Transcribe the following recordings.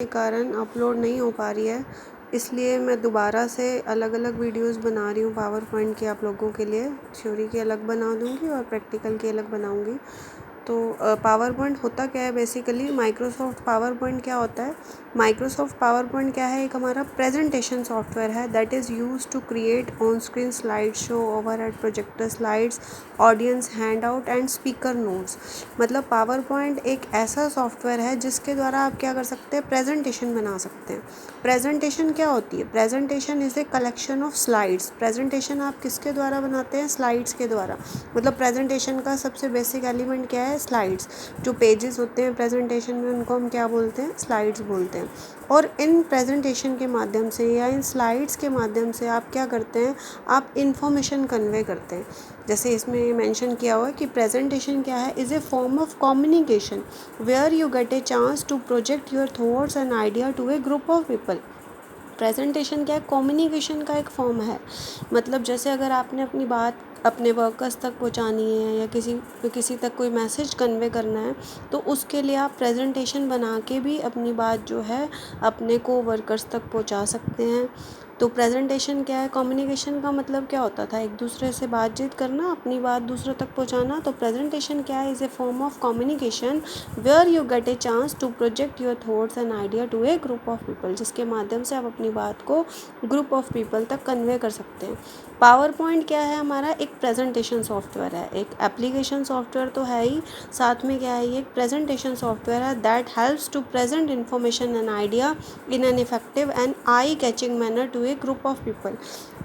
के कारण अपलोड नहीं हो पा रही है, इसलिए मैं दोबारा से अलग अलग वीडियोस बना रही हूँ पावर पॉइंट की आप लोगों के लिए। थ्योरी की अलग बना दूँगी और प्रैक्टिकल की अलग बनाऊँगी। तो पावर पॉइंट होता क्या है बेसिकली, माइक्रोसॉफ्ट पावर पॉइंट क्या होता है? माइक्रोसॉफ्ट पावर पॉइंट क्या है? एक हमारा प्रेजेंटेशन सॉफ्टवेयर है that is use to create on screen slide show, overhead projector slides, audience hand out and speaker notes. मतलब पावर पॉइंट एक ऐसा सॉफ्टवेयर है जिसके द्वारा आप क्या कर सकते हैं, प्रेजेंटेशन बना सकते हैं। प्रेजेंटेशन क्या होती है? Presentation is a collection of slides. Presentation आप किसके द्वारा बनाते हैं? स्लाइड्स के द्वारा। मतलब प्रेजेंटेशन का सबसे बेसिक एलिमेंट क्या है? स्लाइड्स। जो पेजेस होते हैं प्रेजेंटेशन में उनको हम क्या बोलते हैं? स्लाइड्स बोलते हैं। और इन प्रेजेंटेशन के माध्यम से या इन स्लाइड्स के माध्यम से आप क्या करते हैं? आप इंफॉर्मेशन कन्वे करते हैं। जैसे इसमें मेंशन किया हुआ है कि प्रेजेंटेशन क्या है? Is a form of communication where you get a chance to project your thoughts and idea to a group of people. Presentation क्या है? कम्युनिकेशन का एक फॉर्म है। मतलब जैसे अगर आपने अपनी बात अपने वर्कर्स तक पहुंचानी है या किसी तक कोई मैसेज कन्वे करना है, तो उसके लिए आप प्रेजेंटेशन बना के भी अपनी बात जो है अपने को वर्कर्स तक पहुंचा सकते हैं। तो प्रेजेंटेशन क्या है? कम्युनिकेशन का मतलब क्या होता था? एक दूसरे से बातचीत करना, अपनी बात दूसरों तक पहुंचाना। तो प्रेजेंटेशन क्या है? Is a form of communication where you get a chance to project your thoughts and idea to a group of people, जिसके माध्यम से आप अपनी बात को ग्रुप ऑफ पीपल तक कन्वे कर सकते हैं। पावर पॉइंट क्या है? हमारा एक प्रेजेंटेशन सॉफ्टवेयर है, एक एप्लीकेशन सॉफ्टवेयर तो है ही, साथ में क्या है? ये एक प्रेजेंटेशन सॉफ्टवेयर है that helps to present information and idea in an effective and eye catching manner to a group of people.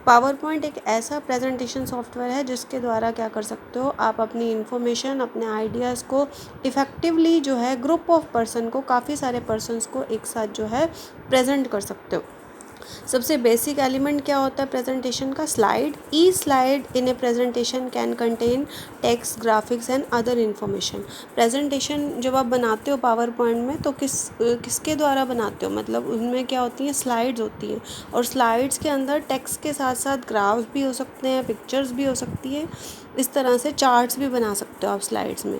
Power point एक ऐसा प्रेजेंटेशन सॉफ्टवेयर है जिसके द्वारा क्या कर सकते हो, आप अपनी इन्फॉर्मेशन, अपने आइडियाज़ को इफ़ेक्टिवली जो है ग्रुप ऑफ पर्सन को, काफ़ी सारे पर्सनस को एक साथ जो है प्रेजेंट कर सकते हो। सबसे बेसिक एलिमेंट क्या होता है प्रेजेंटेशन का? Slide. E slide in A presentation can contain text, graphics and other information. Presentation जब आप बनाते हो पावर पॉइंट में तो किसके द्वारा बनाते हो? मतलब उनमें क्या होती हैं? स्लाइड्स होती हैं। और स्लाइड्स के अंदर टेक्स्ट के साथ साथ ग्राफ्स भी हो सकते हैं, पिक्चर्स भी हो सकती है, इस तरह से चार्ट्स भी बना सकते हो आप स्लाइड्स में।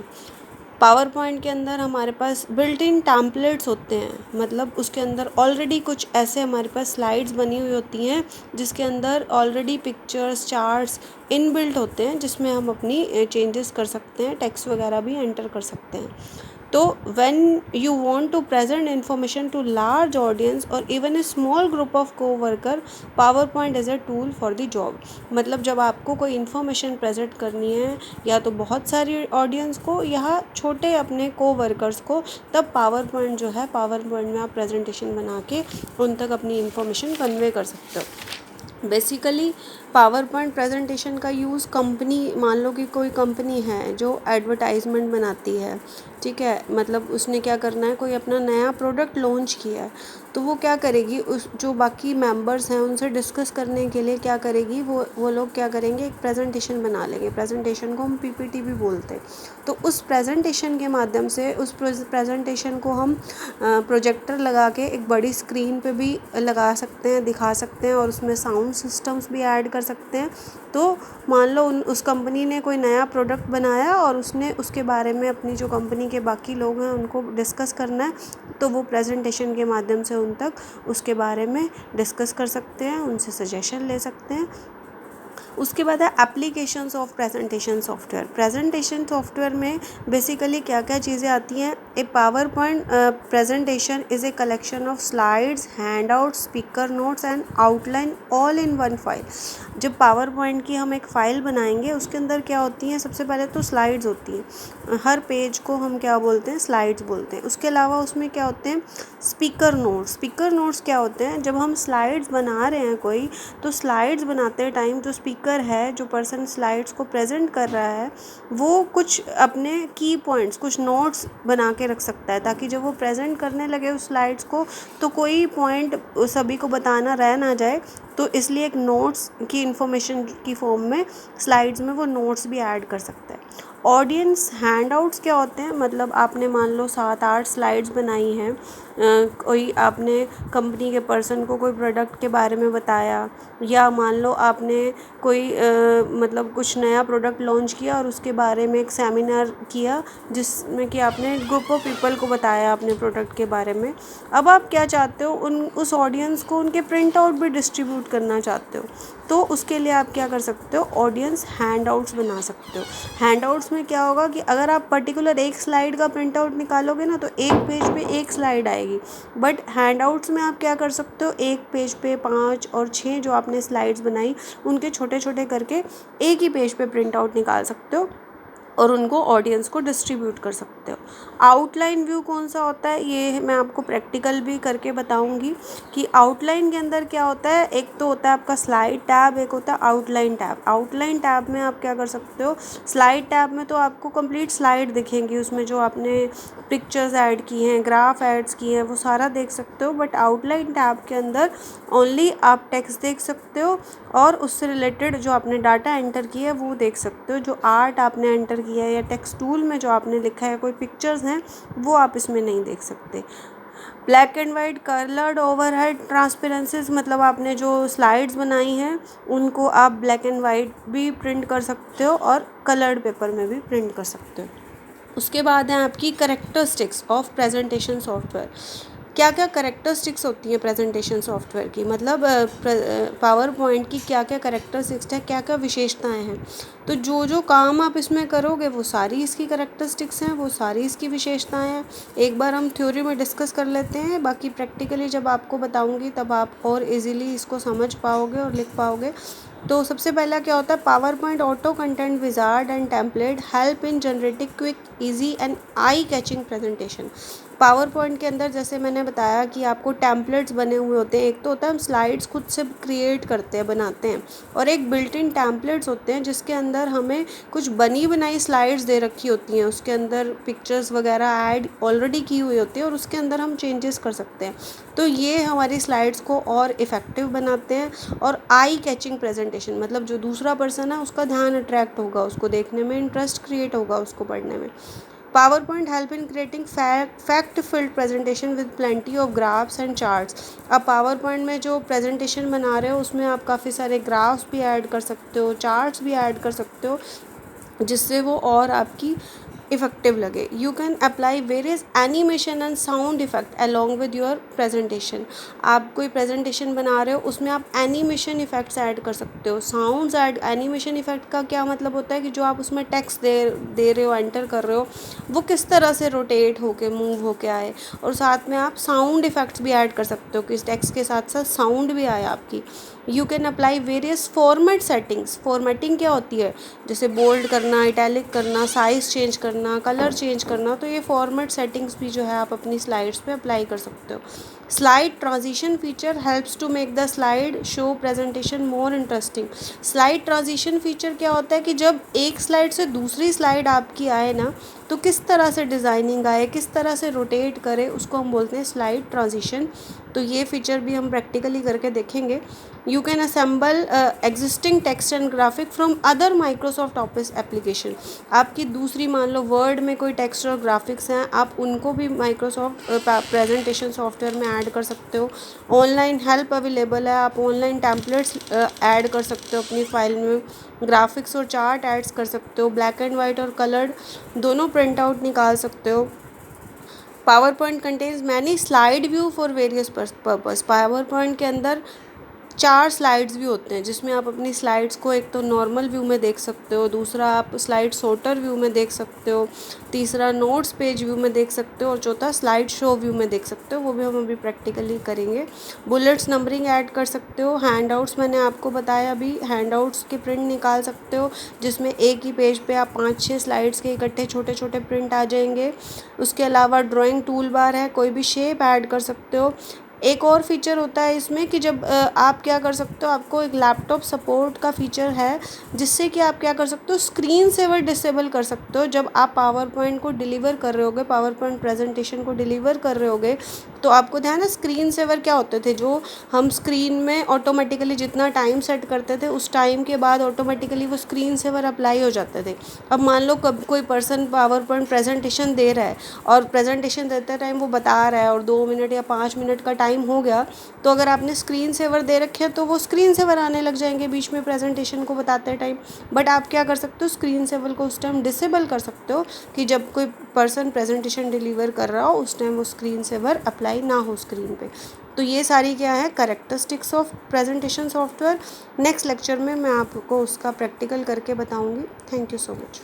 पावर पॉइंट के अंदर हमारे पास बिल्ट इन टेम्पलेट्स होते हैं, मतलब उसके अंदर ऑलरेडी कुछ ऐसे हमारे पास स्लाइड्स बनी हुई होती हैं जिसके अंदर ऑलरेडी पिक्चर्स, चार्ट्स इनबिल्ट होते हैं, जिसमें हम अपनी चेंजेस कर सकते हैं, टेक्स्ट वगैरह भी एंटर कर सकते हैं। तो when you want to present information to large audience और even a small group of coworker, PowerPoint is a tool for the job. मतलब जब आपको कोई इन्फॉर्मेशन प्रेजेंट करनी है या तो बहुत सारी ऑडियंस को या छोटे अपने कोवर्कर्स को, तब पावर पॉइंट जो है, पावर पॉइंट में आप प्रेजेंटेशन बना के उन तक अपनी इन्फॉर्मेशन कन्वे कर सकते हो। बेसिकली पावर पॉइंट प्रेजेंटेशन का यूज़ कंपनी, मान लो कि कोई कंपनी है जो एडवर्टाइजमेंट बनाती है, ठीक है, मतलब उसने क्या करना है, कोई अपना नया प्रोडक्ट लॉन्च किया है, तो वो क्या करेगी, उस जो बाकी मेंबर्स हैं उनसे डिस्कस करने के लिए क्या करेगी, वो लोग क्या करेंगे, एक प्रेजेंटेशन बना लेंगे। प्रेजेंटेशन को हम पीपीटी भी बोलते हैं। तो उस प्रेजेंटेशन के माध्यम से उस प्रेजेंटेशन को हम प्रोजेक्टर लगा के एक बड़ी स्क्रीन पे भी लगा सकते हैं, दिखा सकते हैं, और उसमें साउंड सिस्टम्स भी ऐड कर सकते हैं। तो मान लो उस कंपनी ने कोई नया प्रोडक्ट बनाया और उसने उसके बारे में अपनी जो कंपनी के बाकी लोग हैं उनको डिस्कस करना है, तो वो प्रेजेंटेशन के माध्यम से उन तक उसके बारे में डिस्कस कर सकते हैं, उनसे सजेशन ले सकते हैं। उसके बाद है applications of presentation software. Presentation software में बेसिकली क्या क्या चीज़ें आती हैं? A PowerPoint presentation is a collection of slides, handout, speaker notes and outline all in one file. जब पावर पॉइंट की हम एक फ़ाइल बनाएंगे उसके अंदर क्या होती हैं? सबसे पहले तो स्लाइड्स होती हैं, हर पेज को हम क्या बोलते हैं? स्लाइड्स बोलते हैं। उसके अलावा उसमें क्या होते हैं? Speaker notes. स्पीकर नोट्स क्या होते हैं? जब हम स्लाइड्स बना रहे हैं कोई, तो स्लाइड्स बनाते टाइम जो स्पीकर है, जो पर्सन स्लाइड्स को प्रेजेंट कर रहा है, वो कुछ अपने की पॉइंट्स, कुछ नोट्स बना के रख सकता है, ताकि जब वो प्रेजेंट करने लगे उस स्लाइड्स को तो कोई पॉइंट सभी को बताना रह ना जाए। तो इसलिए एक नोट्स की इन्फॉर्मेशन की फॉर्म में स्लाइड्स में वो नोट्स भी ऐड कर सकता है। ऑडियंस हैंड आउट्स क्या होते हैं? मतलब आपने मान लो 7-8 स्लाइड्स बनाई हैं कोई आपने कंपनी के पर्सन को कोई प्रोडक्ट के बारे में बताया, या मान लो आपने कोई मतलब कुछ नया प्रोडक्ट लॉन्च किया और उसके बारे में एक सेमिनार किया जिसमें कि आपने ग्रुप ऑफ पीपल को बताया अपने प्रोडक्ट के बारे में। अब आप क्या चाहते हो, उस ऑडियंस को उनके प्रिंट आउट भी डिस्ट्रीब्यूट करना चाहते हो, तो उसके लिए आप क्या कर सकते हो, ऑडियंस हैंड आउट्स बना सकते हो। हैंड आउट्स में क्या होगा कि अगर आप पर्टिकुलर एक स्लाइड का प्रिंट आउट निकालोगे ना, तो एक पेज पे एक स्लाइड आएगी, बट हैंड आउट्स में आप क्या कर सकते हो, एक पेज पे 5 और 6 जो आपने स्लाइड्स बनाई उनके छोटे छोटे करके एक ही पेज पे प्रिंट आउट निकाल सकते हो और उनको ऑडियंस को डिस्ट्रीब्यूट कर सकते हो। आउटलाइन व्यू कौन सा होता है, ये मैं आपको प्रैक्टिकल भी करके बताऊंगी कि आउटलाइन के अंदर क्या होता है। एक तो होता है आपका स्लाइड टैब, एक होता है आउटलाइन टैब। आउटलाइन टैब में आप क्या कर सकते हो, स्लाइड टैब में तो आपको कंप्लीट स्लाइड दिखेंगी, उसमें जो आपने पिक्चर्स ऐड की हैं, ग्राफ ऐड्स किए हैं, वो सारा देख सकते हो। बट आउटलाइन टैब के अंदर ओनली आप टेक्स्ट देख सकते हो और उससे रिलेटेड जो आपने डाटा एंटर किया है वो देख सकते हो। जो आर्ट आपने एंटर किया है या टेक्स्ट टूल में जो आपने लिखा है, कोई पिक्चर्स हैं, वो आप इसमें नहीं देख सकते। Black and white coloured overhead transparencies, मतलब आपने जो स्लाइड्स बनाई हैं उनको आप ब्लैक एंड वाइट भी प्रिंट कर सकते हो और कलर्ड पेपर में भी प्रिंट कर सकते हो। उसके बाद है आपकी करेक्टरिस्टिक्स ऑफ प्रेजेंटेशन सॉफ्टवेयर। क्या क्या करेक्टरिस्टिक्स होती हैं प्रेजेंटेशन सॉफ्टवेयर की, मतलब पावर पॉइंट की क्या क्या करेक्टरिस्टिक्स है, क्या क्या विशेषताएं हैं। तो जो जो काम आप इसमें करोगे वो सारी इसकी करेक्टरिस्टिक्स हैं, वो सारी इसकी विशेषताएं हैं। एक बार हम थ्योरी में डिस्कस कर लेते हैं, बाकी प्रैक्टिकली जब आपको बताऊंगी तब आप और इजीली इसको समझ पाओगे और लिख पाओगे। तो सबसे पहला क्या होता है, power point auto content wizard and template help in generating quick easy and eye catching presentation. Power point के अंदर जैसे मैंने बताया कि आपको टेम्पलेट्स बने हुए होते हैं। एक तो होता है हम स्लाइड्स खुद से क्रिएट करते हैं, बनाते हैं, और एक बिल्ट इन टेम्पलेट्स होते हैं जिसके अंदर हमें कुछ बनी बनाई स्लाइड्स दे रखी होती हैं, उसके अंदर पिक्चर्स वगैरह ऐड ऑलरेडी की हुई होती है और उसके अंदर हम चेंजेस कर सकते हैं। तो ये हमारी स्लाइड्स को और इफ़ेक्टिव बनाते हैं और आई कैचिंग प्रेजेंटेशन, मतलब जो दूसरा पर्सन है उसका ध्यान अट्रैक्ट होगा, उसको देखने में इंटरेस्ट क्रिएट होगा, उसको पढ़ने में। Power point help in creating fact field presentation with plenty of graphs and charts. आप पावर पॉइंट में जो प्रेजेंटेशन बना रहे हो उसमें आप काफ़ी सारे ग्राफ्स भी ऐड कर सकते हो, चार्ट्स भी ऐड कर सकते हो, जिससे वो और आपकी इफ़ेक्टिव लगे। You can apply various animation and sound effect along with your presentation. आप कोई प्रेजेंटेशन बना रहे हो उसमें आप एनिमेशन इफेक्ट्स ऐड कर सकते हो, साउंड्स ऐड। एनिमेशन इफेक्ट का क्या मतलब होता है कि जो आप उसमें टेक्स्ट दे रहे हो, एंटर कर रहे हो, वो किस तरह से रोटेट होके मूव होके आए, और साथ में आप साउंड इफेक्ट्स भी ऐड कर सकते हो कि इस टेक्स्ट के साथ साथ साउंड भी आए आपकी। You can apply various format settings. Formatting क्या होती है, जैसे बोल्ड करना, इटैलिक करना, साइज़ चेंज करना, कलर चेंज करना, तो ये फॉर्मेट सेटिंग्स भी जो है आप अपनी स्लाइड्स पे अप्लाई कर सकते हो। Slide transition feature helps to make the slide show presentation more interesting. Slide transition feature क्या होता है कि जब एक स्लाइड से दूसरी स्लाइड आपकी आए ना, तो किस तरह से डिज़ाइनिंग आए, किस तरह से रोटेट करे, उसको हम बोलते हैं स्लाइड ट्रांजिशन। तो ये फीचर भी हम प्रैक्टिकली करके देखेंगे। You can assemble existing text and graphic from other Microsoft office application. आपकी दूसरी, मान लो वर्ड में कोई टेक्स्ट और ग्राफिक्स हैं, आप उनको भी माइक्रोसॉफ्ट प्रेजेंटेशन सॉफ्टवेयर में ऐड कर सकते हो। ऑनलाइन हेल्प अवेलेबल है, आप ऑनलाइन टेम्पलेट्स ऐड कर सकते हो अपनी फाइल में, ग्राफिक्स और चार्ट ऐड्स कर सकते हो, ब्लैक एंड वाइट और कलर्ड दोनों प्रिंट आउट निकाल सकते हो। Power point contains many slide view for various purpose. Power point के अंदर 4 स्लाइड्स भी होते हैं जिसमें आप अपनी स्लाइड्स को एक तो नॉर्मल व्यू में देख सकते हो, दूसरा आप स्लाइड सॉर्टर व्यू में देख सकते हो, तीसरा नोट्स पेज व्यू में देख सकते हो, और चौथा स्लाइड शो व्यू में देख सकते हो। वो भी हम अभी प्रैक्टिकली करेंगे। बुलेट्स नंबरिंग ऐड कर सकते हो। हैंडआउट्स मैंने आपको बताया अभी, हैंडआउट्स के प्रिंट निकाल सकते हो जिसमें एक ही पेज पे आप 5-6 स्लाइड्स के इकट्ठे छोटे छोटे प्रिंट आ जाएंगे। उसके अलावा ड्राइंग टूल बार है, कोई भी शेप ऐड कर सकते हो। एक और फीचर होता है इसमें कि जब आप क्या कर सकते हो, आपको एक लैपटॉप सपोर्ट का फीचर है जिससे कि आप क्या कर सकते हो, स्क्रीन सेवर डिसेबल कर सकते हो। जब आप पावर पॉइंट को डिलीवर कर रहे होगे, पावर पॉइंट प्रेजेंटेशन को डिलीवर कर रहे होगे, तो आपको ध्यान है स्क्रीन सेवर क्या होते थे, जो हम स्क्रीन में ऑटोमेटिकली जितना टाइम सेट करते थे उस टाइम के बाद ऑटोमेटिकली वो स्क्रीन सेवर अप्लाई हो जाते थे। अब मान लो कब कोई पर्सन पावर पॉइंट प्रेजेंटेशन दे रहा है और प्रेजेंटेशन देते टाइम वो बता रहा है और 2 मिनट या 5 मिनट का टाइम हो गया, तो अगर आपने स्क्रीन सेवर दे रखे है तो वो स्क्रीन सेवर आने लग जाएंगे बीच में प्रेजेंटेशन को बताते टाइम। बट आप क्या कर सकते हो, स्क्रीन सेवर को उस टाइम डिसेबल कर सकते हो कि जब कोई पर्सन प्रेजेंटेशन डिलीवर कर रहा हो उस टाइम वो स्क्रीन सेवर अप्लाई ना हो स्क्रीन पे। तो ये सारी क्या है characteristics of presentation software. Next lecture में मैं आपको उसका प्रैक्टिकल करके बताऊंगी। Thank you so much.